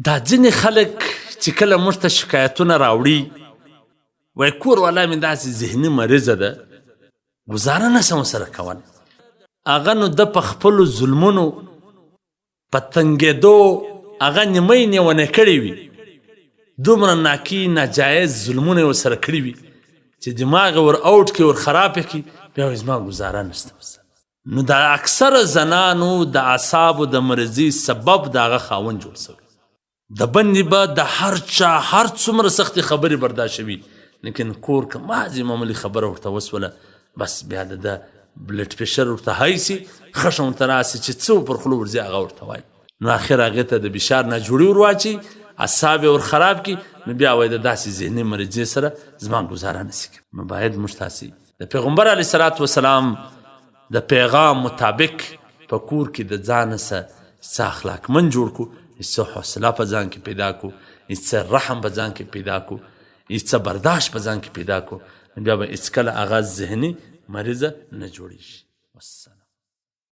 دا ځینې خلک چې کله موږ ته شکایتونه راوړي وایي کور والا مې داسې ذهني مریضه ده ګزاره نشم ورسره کولی هغه نو ده په خپلو ظلمونو په تنګېدو هغه نیمۍ نیونې کړې وي دومره ناکي ناجایز ظلمونه یې ورسره کړي وي چې دماغ یې ور اوټ کړي ور خراب یې کړي بیا وایي زما ګزاره نشته ورسره. نو د اکثره زنانو د اعصابو د مرضي سبب د هغه خاوند جوړ سوی د باندې به د هر چا هر څومره سختې خبرې برداشت شوي لیکن کور که مازې معمولي خبره ورته وسوله بس بیا د بلډ پرېشر ورته های سي خښم ورته راسي چې څه پر خوله ورځي هغه ورته وایي نو اخر هغې ته د بشار ناجوړي ور واچي اعصاب یې ور خراب کړي نو بیا وایي د داسې ذهني مرضې سره زما ګزاره نسي کوي. نو باید موږ تاسې د پیغمبر علیه صلات وسلام د پیغام مطابق په کور کې د ځانه څه اخلاقمن جوړ کړو څه حوصله په ځان کې پیدا کړو څه رحم په ځان کې پیدا کړو څه برداشت په ځان کې پیدا کړو بیا به هېڅکله هغه ذهني مریضه نه جوړېږي. والسلام.